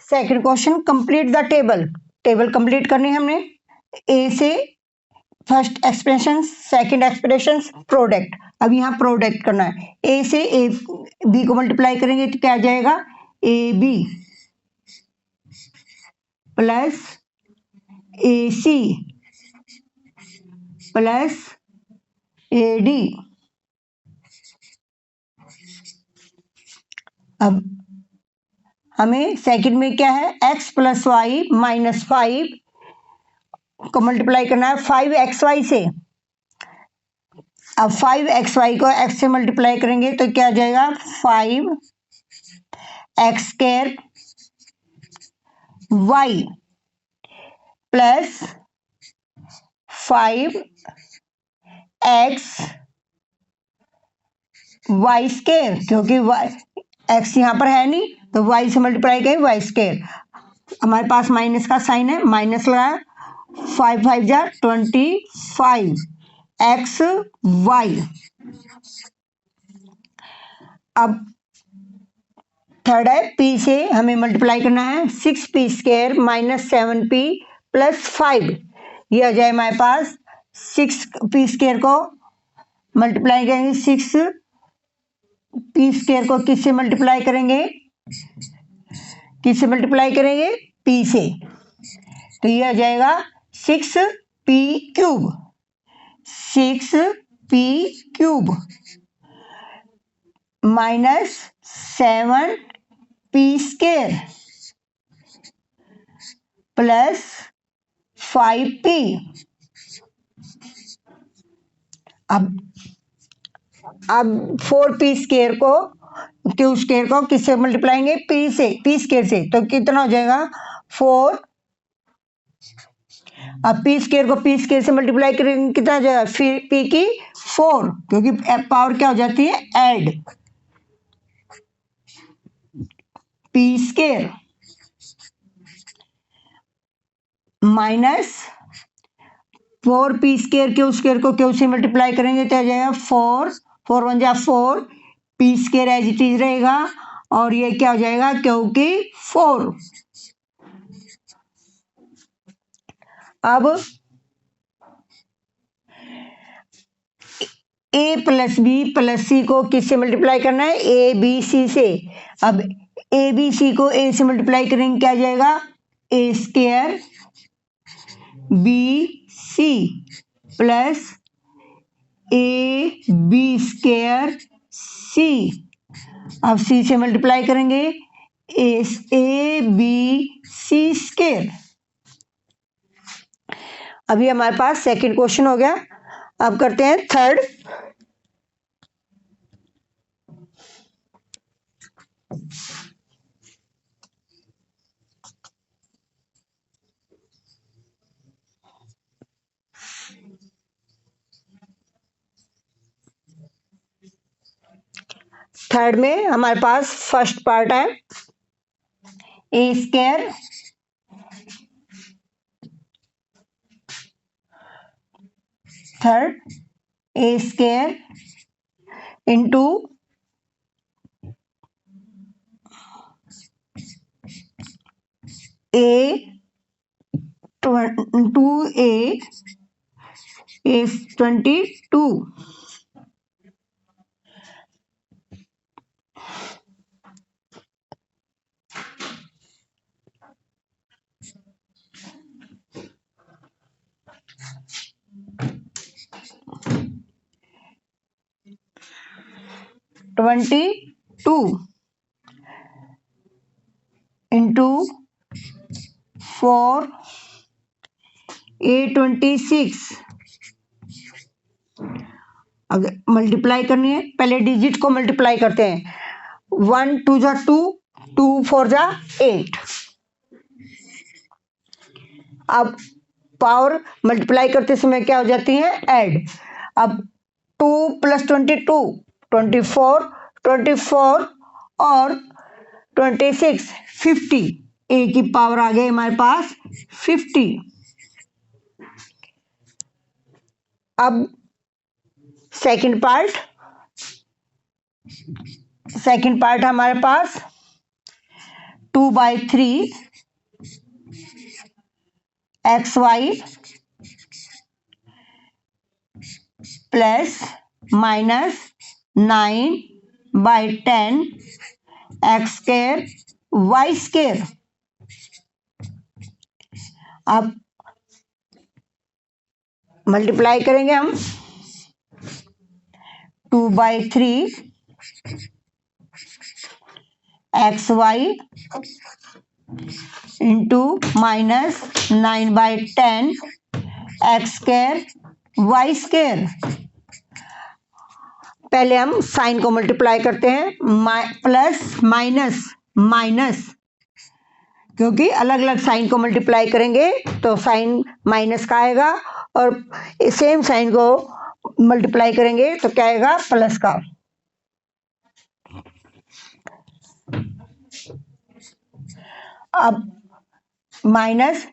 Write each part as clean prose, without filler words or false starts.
Second question, complete the table. Table complete करनी है हमने। ए से first expression, second expression, product. अब यहाँ प्रोडक्ट करना है। ए से ए बी को मल्टीप्लाई करेंगे तो क्या आ जाएगा, A B plus A C plus A D. अब हमें सेकंड में क्या है, x प्लस वाई माइनस 5 को मल्टीप्लाई करना है 5xy से। अब 5xy को x से मल्टीप्लाई करेंगे तो क्या आ जाएगा, 5x square y plus 5x y square, क्योंकि x यहाँ पर है नहीं तो y से मल्टीप्लाई करें y स्क्वायर। हमारे पास माइनस का साइन है, माइनस लगाया, 5 5 जा 25 x y। अब थर्ड है, p से हमें मल्टीप्लाई करना है 6p square minus 7p plus 5। ये आ जाए हमारे पास 6p स्क्वायर को मल्टीप्लाई करेंगे, 6p स्क्वायर को किससे मल्टीप्लाई करेंगे, किससे मल्टीप्लाई करेंगे, p से। तो ये आ जाएगा 6p cube, 6p cube minus 7p square plus 5p। अब 4p स्क्वायर को, क्यू स्क्वायर को किससे मल्टीप्लाएंगे, p से, p स्क्वायर से। तो कितना हो जाएगा 4। अब p स्क्वायर को p स्क्वायर से मल्टीप्लाई करेंगे कितना हो जाएगा, फिर p की 4, क्योंकि पावर क्या हो जाती है, add, p square minus 4p square, Q square को क्यू से मल्टीप्लाई करेंगे तो आ जाएगा 4 4 1 जा 4, p square as it is रहेगा और ये क्या हो जाएगा, क्योंकि 4। अब a प्लस बी प्लस सी को किससे मल्टीप्लाई करना है, ए बी सी से। अब ए बी सी को a से मल्टीप्लाई करेंगे क्या आ जाएगा, A square B C plus A B square C. अब सी से मल्टीप्लाई करेंगे ए बी सी स्क्वायर। अभी हमारे पास सेकंड क्वेश्चन हो गया। अब करते हैं थर्ड। थर्ड में हमारे पास फर्स्ट पार्ट है, A square third A square into A 2a is 22। Two into 4 A26। अगर मल्टीप्लाई करनी है पहले डिजिट को मल्टीप्लाई करते हैं, 1 2 जा 2, 2 4 जा 8। अब पावर मल्टीप्लाई करते समय क्या हो जाती है, ऐड। अब 2 प्लस 22 24, 24 और 26 50। ए की पावर आ गई हमारे पास 50। अब सेकंड पार्ट हमारे पास 2/3 xy plus minus 9/10 X square Y square. अब मल्टीप्लाई करेंगे हम 2/3 xy into minus 9/10 X square Y square. पहले हम साइन को मल्टीप्लाई करते हैं, प्लस माइनस माइनस, क्योंकि अलग अलग साइन को मल्टीप्लाई करेंगे तो साइन माइनस का आएगा, और सेम साइन को मल्टीप्लाई करेंगे तो क्या आएगा, प्लस का। अब माइनस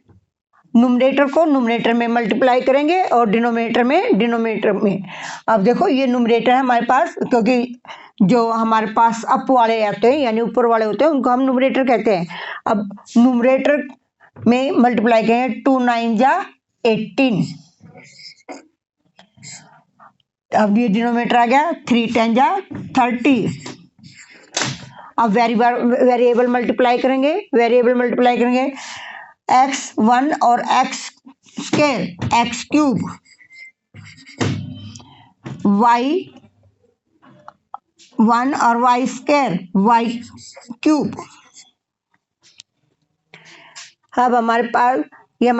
नुमरेटर को नुमरेटर में मल्टीप्लाई करेंगे और डिनोमिनेटर में डिनोमिनेटर में। अब देखो ये नुमरेटर है हमारे पास, क्योंकि जो हमारे पास अप वाले आते हैं यानी ऊपर वाले होते हैं उनको हम नुमरेटर कहते हैं। अब नुमरेटर में मल्टीप्लाई करेंगे 2 9 जा 18। अब ये डिनोमिनेटर आ गया 3 10 जा 30। अब वेरिएबल मल्टीप्लाई करेंगे, वेरिएबल मल्टीप्लाई करेंगे x1 और x square x cube, y1 और y स्क्वायर y क्यूब। अब हमारे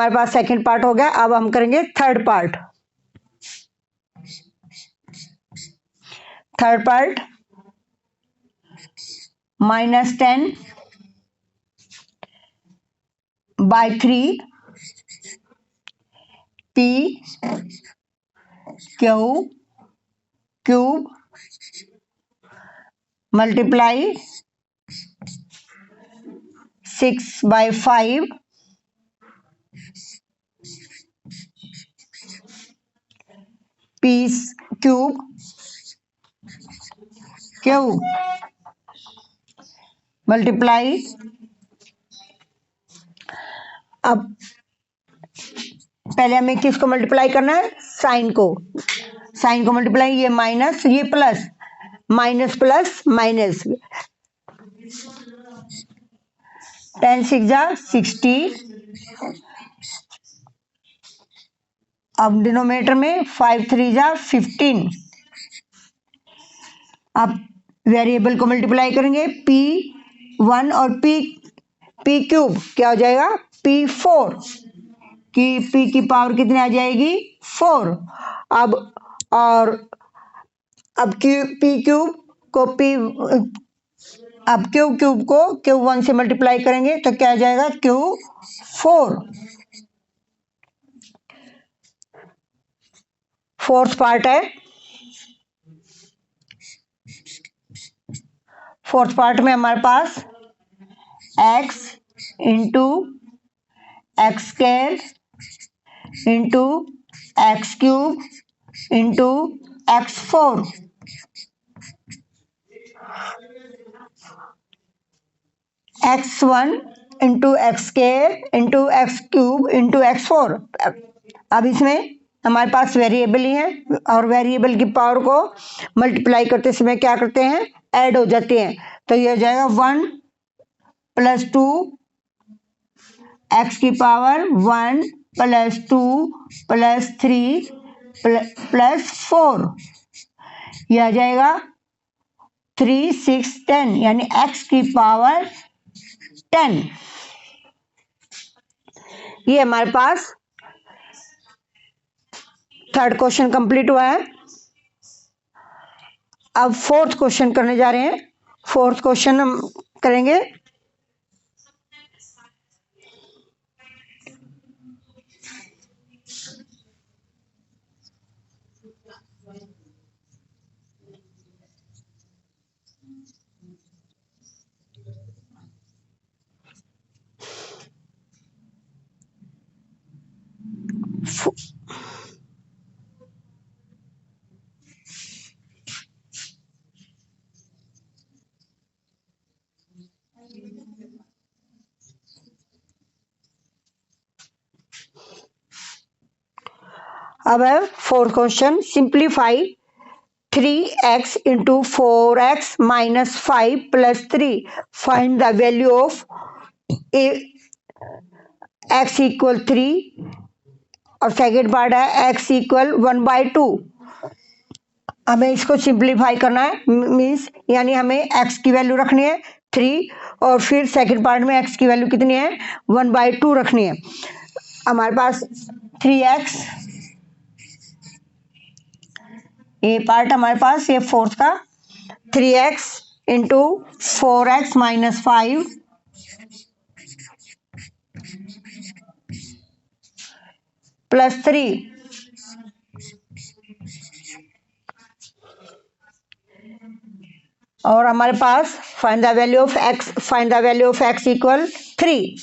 पास सेकंड पार्ट हो गया। अब हम करेंगे third part. Third part -10 by 3 p q cube multiply 6/5 p cube cube multiply. अब पहले हमें किसको मल्टीप्लाई करना है, साइन को। साइन को मल्टीप्लाई, ये माइनस ये प्लस, माइनस प्लस माइनस, 10 6 जा 60। अब डिनोमिनेटर में 5 3 जा 15। अब वेरिएबल को मल्टीप्लाई करेंगे p1 और p क्यूब क्या हो जाएगा, p4 की p की पावर कितनी आ जाएगी, 4। अब p क्यूब को अब क्यूब को Q1 से मल्टीप्लाई करेंगे तो क्या आ जाएगा, Q4। फोर्थ पार्ट है। फोर्थ पार्ट में हमारे पास x into x square into x cube into x4। x1 into x square into x cube into x4। अब इसमें हमारे पास वेरिएबल ही है, और वेरिएबल की पावर को मल्टीप्लाई करते समय क्या करते हैं, ऐड हो जाते हैं। तो ये हो जाएगा 1 + 2 x की पावर 1 + 2 + 3 + 4। यह आ जाएगा 3 6 10 यानी x की पावर 10। ये हमारे पास थर्ड क्वेश्चन कंप्लीट हुआ है। अब फोर्थ क्वेश्चन करने जा रहे हैं। फोर्थ क्वेश्चन हम करेंगे अब है fourth question, simplify 3x into 4x minus 5 plus 3, find the value of x equal 3 और सेकेंड पार्ट है x इक्वल 1/2। हमें इसको सिंप्लीफाई करना है, मीन्स यानी हमें x की वैल्यू रखनी है 3 और फिर सेकेंड पार्ट में x की वैल्यू कितनी है 1/2 रखनी है। हमारे पास 3x, ये पार्ट हमारे पास ये फोर्थ का 3x into 4x minus 5 plus 3, और हमारे पास find the value of x, find the value of x equal 3,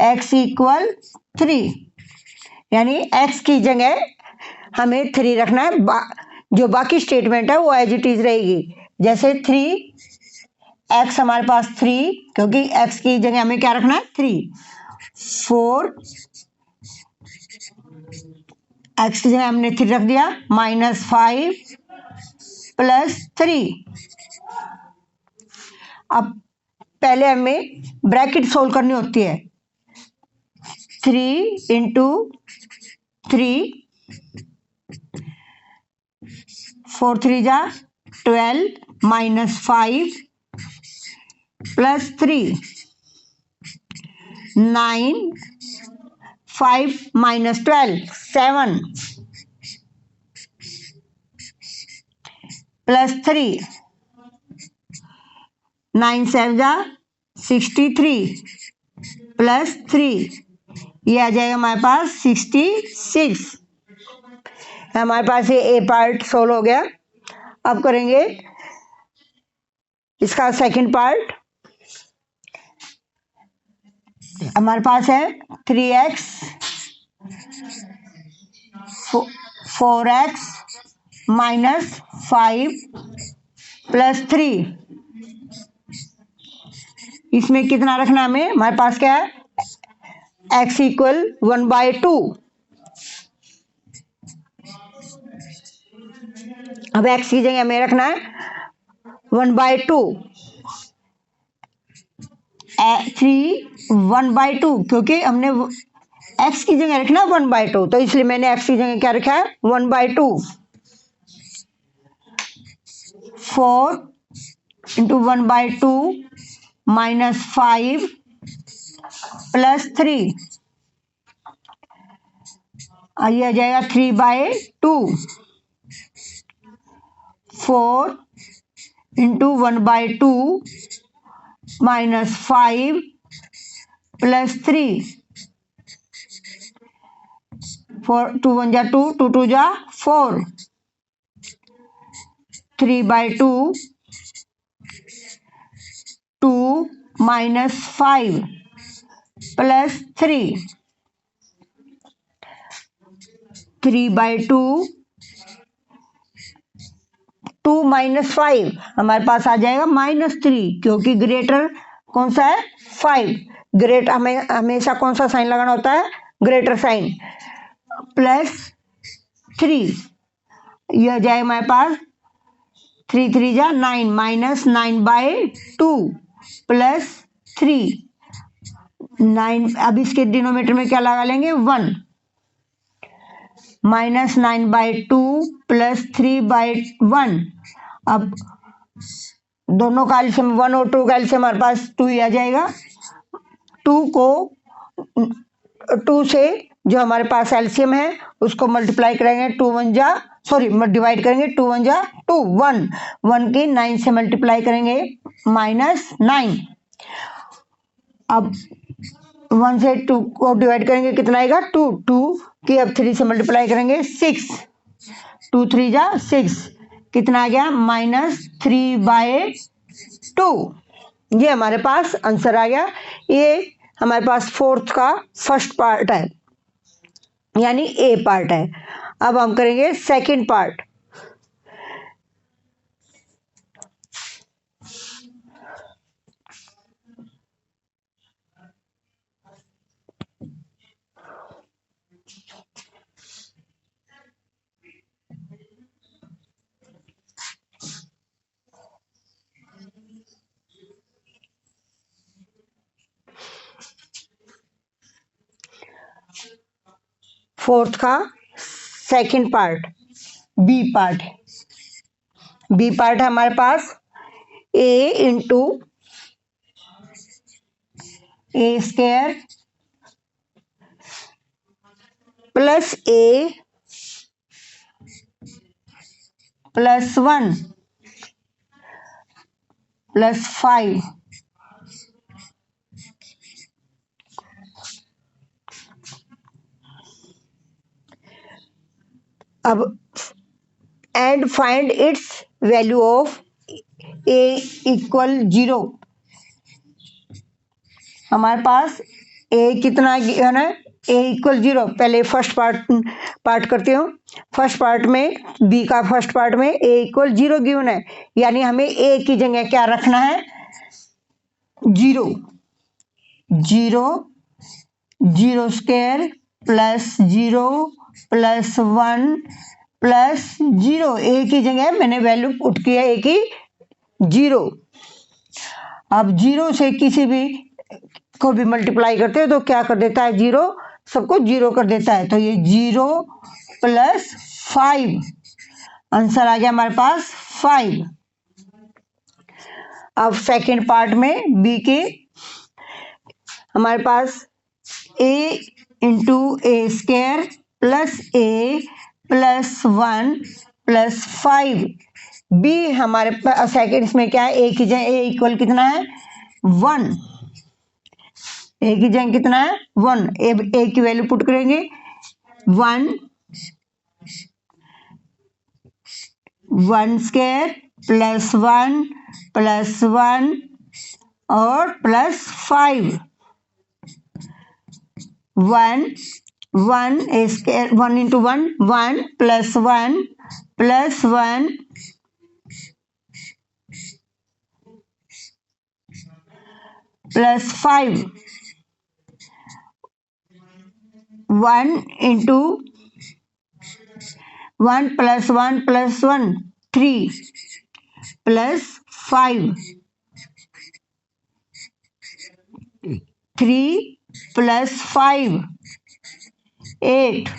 x equal 3 यानी x की जगह हमें 3 रखना है। जो बाकी स्टेटमेंट है वो एज इट इज रहेगी, जैसे 3x हमारे पास 3 क्योंकि x की जगह हमें क्या रखना है 3, 4 x की जगह हमने 3 रख दिया माइनस 5 प्लस 3। अब पहले हमें ब्रैकेट सोल्व करनी होती है, 3 इंटू 3, 4 3 जा 12 माइनस 5 प्लस 3, 9 5 माइनस 12 7 प्लस 3, 9 7 जा 63 प्लस 3, ये आ जाएगा हमारे पास 66। हमारे पास ये ए पार्ट सोल्व हो गया। अब करेंगे इसका सेकंड पार्ट। हमारे पास है 3x 4x माइनस 5 प्लस 3, इसमें कितना रखना हमें, हमारे पास क्या है x इक्वल 1/2। अब x की जगह हमें रखना है 1/2, 1/2 क्योंकि हमने x की जगह रखना 1/2, तो इसलिए मैंने x की जगह क्या रखा है 1/2। 4 इंटू 1/2 माइनस 5 प्लस 3, ये आ जाएगा 3/2। 4 इंटू 1/2 माइनस 5 प्लस 3, 4 2 1 जा 2 2 2 जा 4, 3/2 2 माइनस 5 प्लस 3, 3/2 2 माइनस 5 हमारे पास आ जाएगा -3, क्योंकि ग्रेटर कौन सा है 5, ग्रेट हमें हमेशा कौन सा साइन लगाना होता है ग्रेटर साइन, प्लस 3, यह जाएगा हमारे पास 3 3 जा 9 माइनस 9/2 प्लस 3, 9। अब इसके डिनोमीटर में क्या लगा लेंगे 1, माइनस 9/2 प्लस 3/1। अब दोनों का एलसीएम 1 और 2 का एलसीएम हमारे पास 2 ही आ जाएगा। 2 को 2 से जो हमारे पास एलसीएम है उसको मल्टीप्लाई करेंगे, 2 1 जा सॉरी डिवाइड करेंगे, 2 1 जा 2, 1 1 की 9 से मल्टीप्लाई करेंगे -9। अब 1 से 2 को डिवाइड करेंगे कितना आएगा 2, 2 की अब 3 से मल्टीप्लाई करेंगे 6, 2 3 जा 6, कितना आ गया -3/2। ये हमारे पास आंसर आ गया। ये हमारे पास फोर्थ का फर्स्ट पार्ट है, यानी ए पार्ट है। अब हम करेंगे सेकंड पार्ट। फोर्थ का सेकंड पार्ट बी पार्ट है। बी पार्ट है हमारे पास ए into A square plus A plus 1 plus 5 अब and find its value of A equal 0। हमारे पास ए कितना गिवन है, ए इक्वल 0। पहले फर्स्ट पार्ट करती हूँ। फर्स्ट पार्ट में बी का फर्स्ट पार्ट में ए इक्वल 0 गिवन है, यानी हमें ए की जगह क्या रखना है, 0। 0 0 स्क्वायर प्लस 0 प्लस 1 प्लस 0। ए की जगह मैंने वैल्यू पुट किया ए की 0। अब 0 से किसी भी को भी मल्टीप्लाई करते हैं तो क्या कर देता है, 0 सबको 0 कर देता है। तो ये 0 प्लस 5, आंसर आ गया हमारे पास 5। अब सेकंड पार्ट में बी के हमारे पास a into A square plus A plus 1 plus 5। B हमारे पास सेकंड इसमें क्या है, ए की जगह ए इक्वल कितना है, 1। ए की जगह कितना है, 1। ए की वैल्यू पुट करेंगे 1 1 स्क्वायर प्लस 1 प्लस 1 और plus 5। 1 1 a square 1 into 1 1 plus 1 plus 1 plus 5। 1 into 1 plus 1 plus 1 3 plus 5 3 plus 5 8।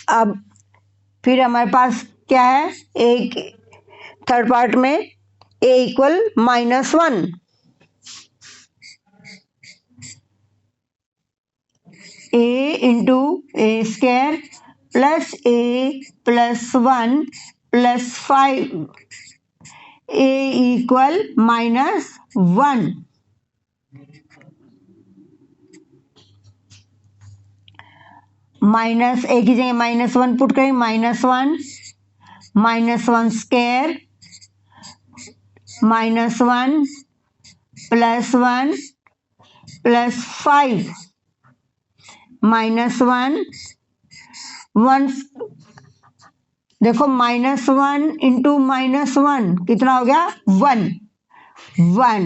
अब फिर हमारे पास क्या है, एक थर्ड पार्ट में ए equal -1। A into A square plus A plus 1 plus 5 A equal -1। Minus ए की जगह -1 पुट करें, -1 -1 स्क्वायर -1 प्लस 1 प्लस 5 -1 1। देखो -1 इंटू -1 कितना हो गया, 1 1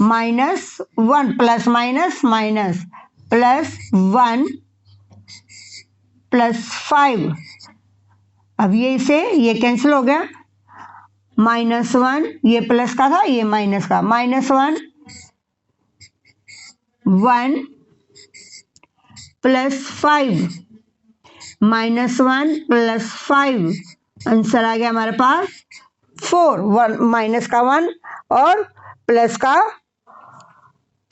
-1 plus minus minus plus 1 plus 5। अब ये इसे ये कैंसिल हो गया, -1 ये प्लस का था ये माइनस का, -1 1 प्लस 5 -1 प्लस 5, आंसर आ गया हमारे पास 4। 1 माइनस का 1 और प्लस का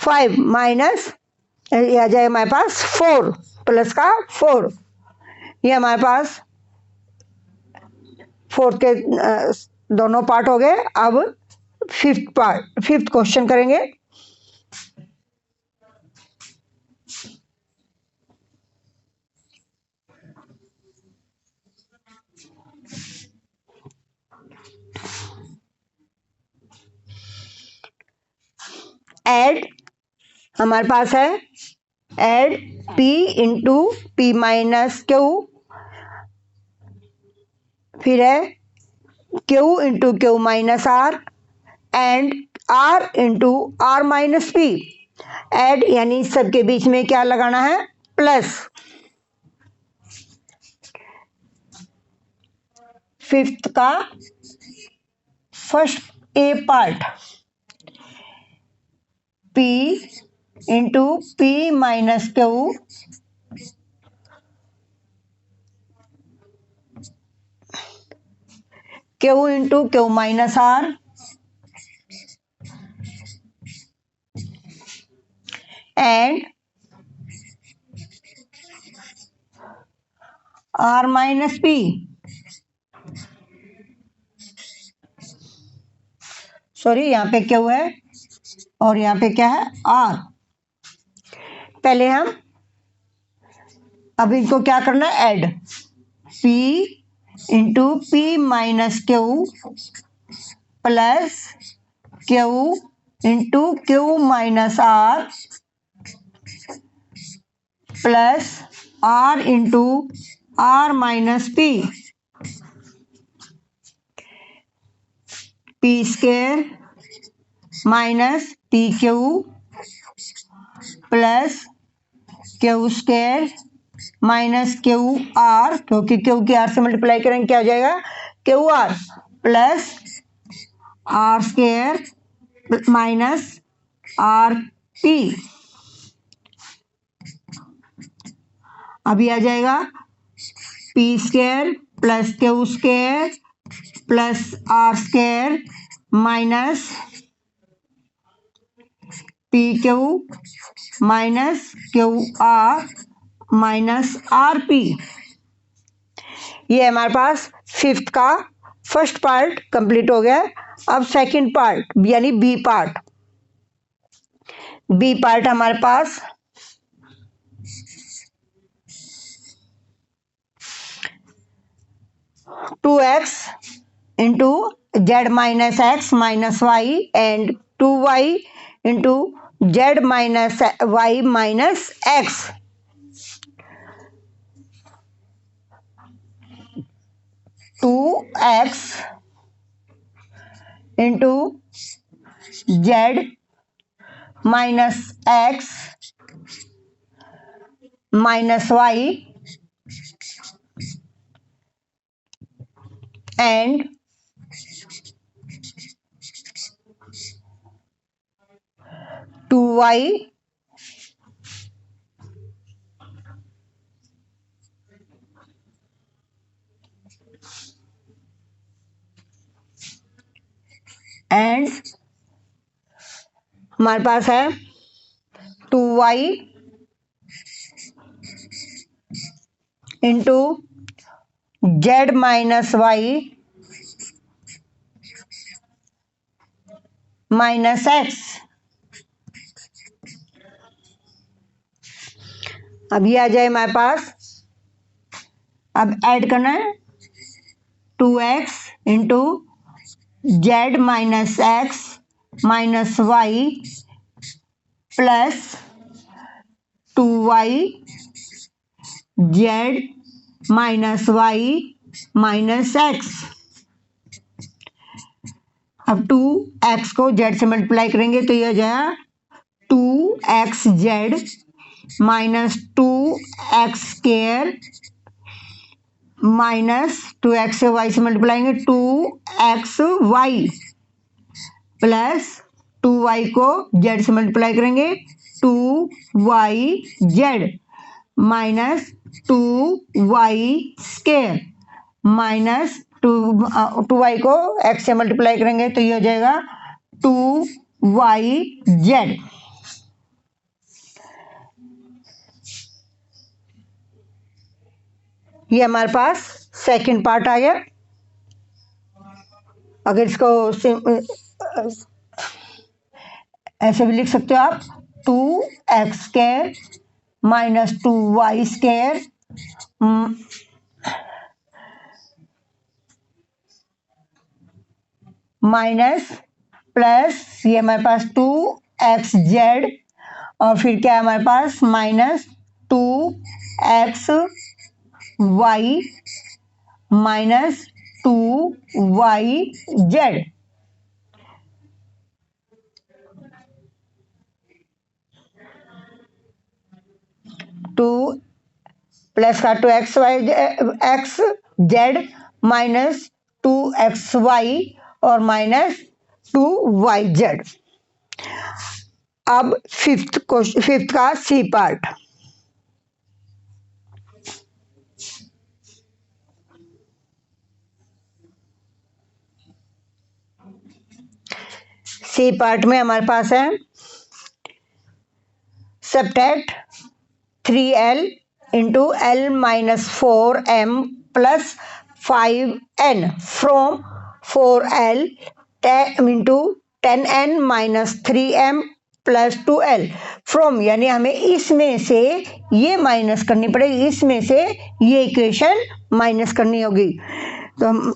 5 माइनस ये आ जाएगा हमारे पास 4 प्लस का 4। ये हमारे पास फोर्थ के दोनों पार्ट हो गए। अब फिफ्थ क्वेश्चन करेंगे। ऐड हमारे पास है, add p into P minus Q, फिर है q into Q minus R and r into R minus P. Add यानी सबके बीच में क्या लगाना है, प्लस। फिफ्थ का first A part p into P minus Q Q into Q minus R and R minus P. Sorry, यहाँ पे क्यू है और यहाँ पे क्या है, आर। पहले हम अब इनको क्या करना है, add. P into P minus Q plus Q into Q minus R plus R into R minus P. P square minus P Q plus Q square minus Q R, क्योंकि क्यू की R से multiply करेंगे क्या हो जाएगा, Q R plus R square minus R P. अभी आ जाएगा P square plus Q square plus R square minus P Q minus Q R minus R P. ये हमारे पास फिफ्थ का फर्स्ट पार्ट कंप्लीट हो गया। अब सेकंड पार्ट यानी बी पार्ट। बी पार्ट हमारे पास 2x into Z minus X minus Y and 2y into Z minus Y minus X. 2x into Z minus X minus Y and 2y and हमारे पास है 2y into Z minus Y minus X. अब ये आ जाए हमारे पास। अब add करना है 2x into Z minus X minus Y plus 2y Z minus Y minus X. अब 2x को जेड से मल्टीप्लाई करेंगे तो ये हो जाएगा 2x Z minus 2x square minus 2x से y से multiply 2x Y plus 2y को z से मल्टीप्लाई करेंगे 2y Z minus 2y square minus 2y को x से मल्टीप्लाई करेंगे तो ये हो जाएगा 2y जेड। ये हमारे पास सेकंड पार्ट आ गया। अगर इसको ऐसे भी लिख सकते हो आप 2x square minus 2y square minus plus ये हमारे पास 2x जेड और फिर क्या है हमारे पास minus 2x y minus 2y z. Two plus का 2x y x z minus 2x y और माइनस 2y जेड। अब फिफ्थ का सी पार्ट। सी पार्ट में हमारे पास है subtract 3l into l minus 4m plus 5n from 4l into 10n minus 3m plus 2l from, यानी हमें इसमें से ये माइनस करनी पड़ेगी, इसमें से ये इक्वेशन माइनस करनी होगी। तो हम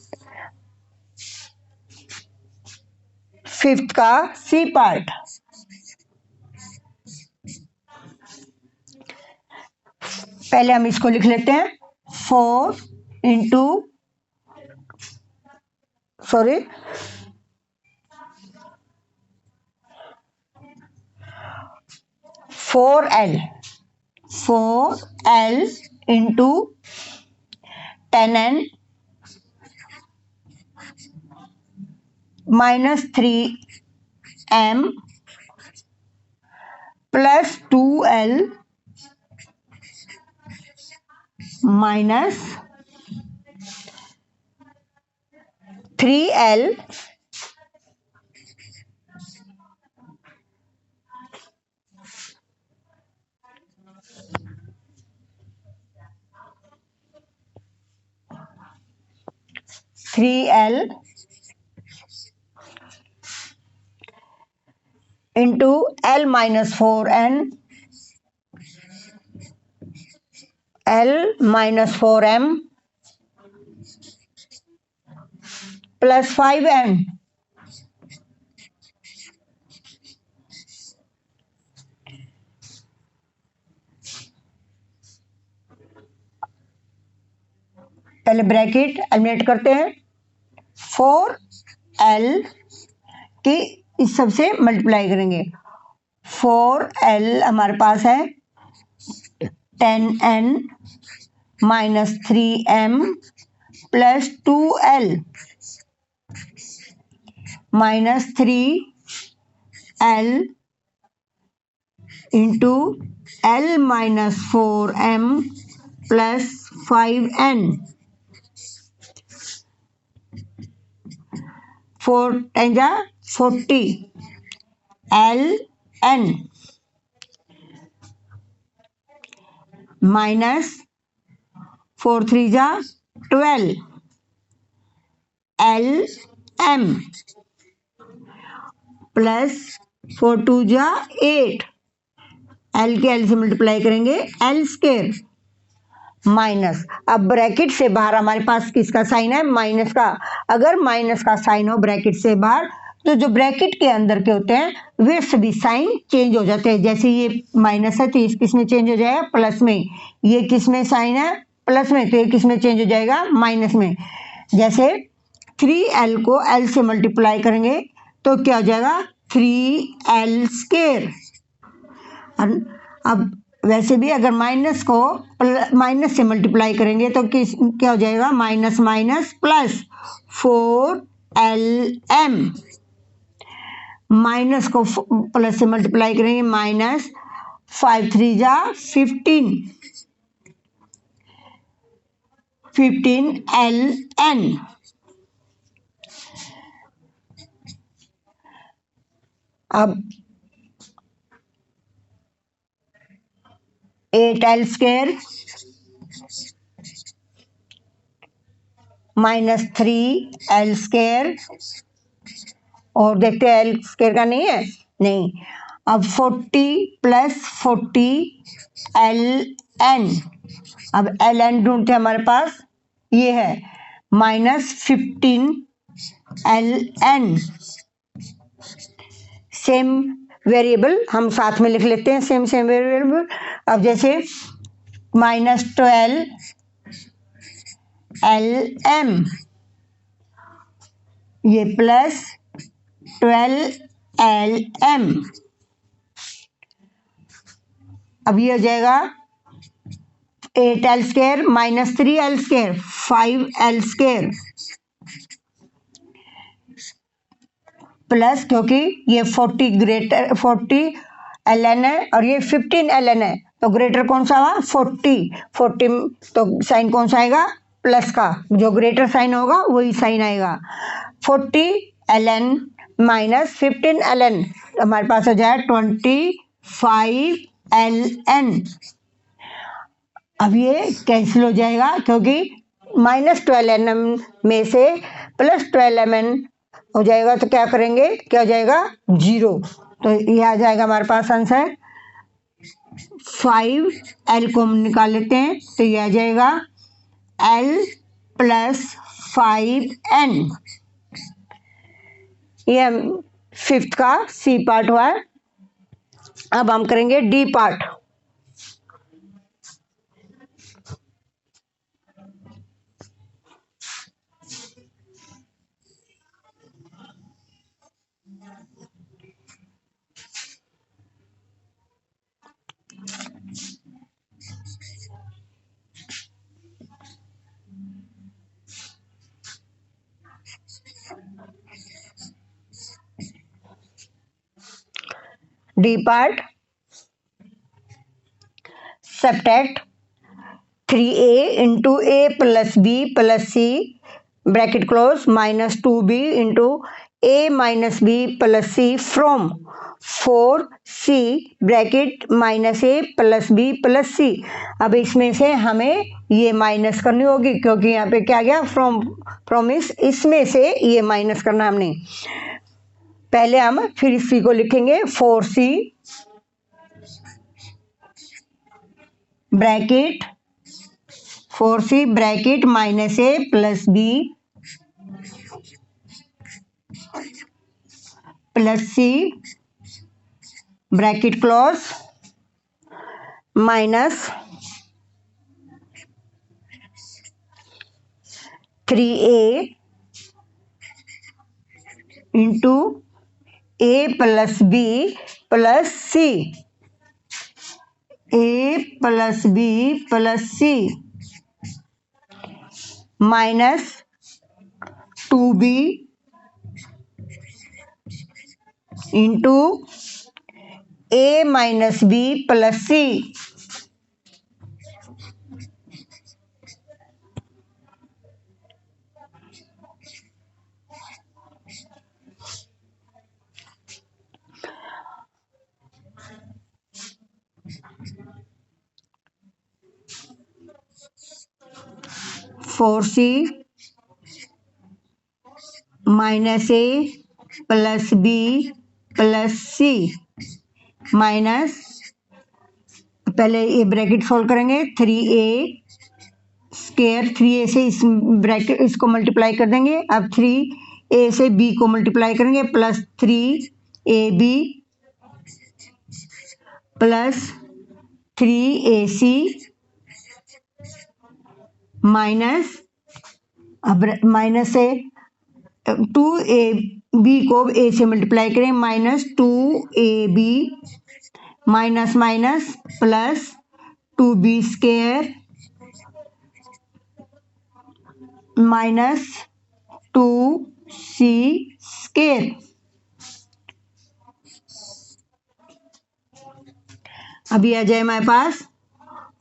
फिफ्थ का सी पार्ट, पहले हम इसको लिख लेते हैं 4 into 4l into 10n minus 3m plus 2l minus 3l into l minus 4n l minus 4m plus 5n पहले ब्रैकेट एलिमिनेट करते हैं, 4l की इस सब से मल्टीप्लाई करेंगे, 4l हमारे पास है 10n minus 3m plus 2l minus 3l into l minus 4m plus 5n 4 10 जा 40 ln माइनस 4 3 जा 12 lm प्लस 4 2 जा 8 l के l से मल्टीप्लाई करेंगे l स्क्वायर माइनस, अब ब्रैकेट से बाहर हमारे पास किसका साइन है, माइनस का। अगर माइनस का साइन हो ब्रैकेट से बाहर तो जो ब्रैकेट के अंदर के होते हैं वे सभी साइन चेंज हो जाते हैं। जैसे ये माइनस है तो इस किस में चेंज हो जाएगा, प्लस में। ये किस में साइन है, प्लस में, तो ये किस में चेंज हो जाएगा, माइनस में। जैसे 3l को l से मल्टीप्लाई करेंगे तो क्या हो जाएगा, 3l स्क्वायर। अब वैसे भी अगर माइनस को माइनस से मल्टीप्लाई करेंगे तो किस क्या हो जाएगा, minus minus plus 4lm, minus को प्लस से मल्टीप्लाई करेंगे माइनस 5 3 जा 15ln अब 8l square minus 3l square, और देखते हैं l स्क्वायर का नहीं है, नहीं। अब 40 प्लस 40ln, अब ln ढूंढते हैं, हमारे पास ये है माइनस 15ln। सेम वेरिएबल हम साथ में लिख लेते हैं, सेम वेरिएबल। अब जैसे माइनस 12lm ये प्लस 12lm, अब ये हो जाएगा 8l square minus 3l square 5l square plus, क्योंकि ये 40 ग्रेटर 40 ln है और ये 15 ln है, तो ग्रेटर कौन सा हुआ, 40 तो साइन कौन सा आएगा, प्लस का। जो ग्रेटर साइन होगा वही साइन आएगा। 40 ln माइनस 15 ln, हमारे पास हो जाए 25 ln। अब ये कैंसिल हो जाएगा क्योंकि -12 nm में से +12 mn हो जाएगा, तो क्या करेंगे, क्या हो जाएगा, 0। तो ये आ जाएगा हमारे पास आंसर। 5l को हम निकाल लेते हैं, तो ये आ जाएगा l + 5n। ये हम 5th का सी पार्ट हुआ है। अब हम करेंगे D part. D part, subtract 3a into a plus b plus c bracket close -2b into a minus b plus c from 4c bracket -a plus b plus c। अब इसमें से हमें ये माइनस करनी होगी क्योंकि यहाँ पे क्या गया, फ्रॉम इसमें से ये माइनस करना हमने। पहले हम फिर c को लिखेंगे 4c bracket 4c bracket -a plus b plus c bracket close minus 3a into a plus b plus c, a plus b plus c minus 2b into a minus b plus c। Four C minus a plus b plus c minus, पहले ये bracket solve करेंगे, 3a square, 3a से इस bracket इसको multiply कर देंगे। अब 3a से b को मल्टीप्लाई करेंगे plus 3ab plus 3ac minus, अब माइनस से 2ab को a से मल्टीप्लाई करें, -2ab minus minus plus 2b square minus 2c square. अभी आ जाए हमारे पास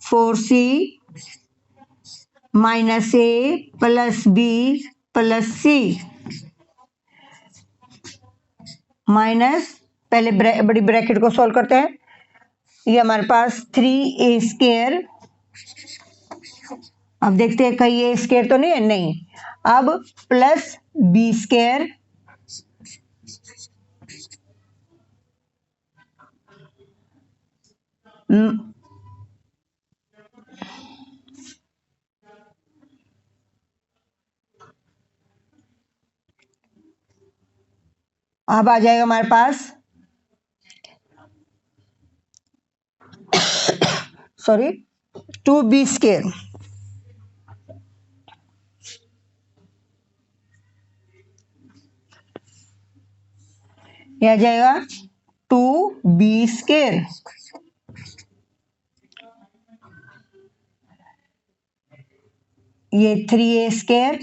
4c minus a plus b plus c minus, पहले बड़ी ब्रैकेट को सॉल्व करते हैं। ये हमारे पास 3a स्क्वायर, अब देखते हैं कहीं ए स्क्वायर तो नहीं है, नहीं। अब प्लस b स्क्वायर अब आ जाएगा हमारे पास, सॉरी, 2b स्क्वायर, यह आ जाएगा 2b स्क्वायर ये 3a स्क्वायर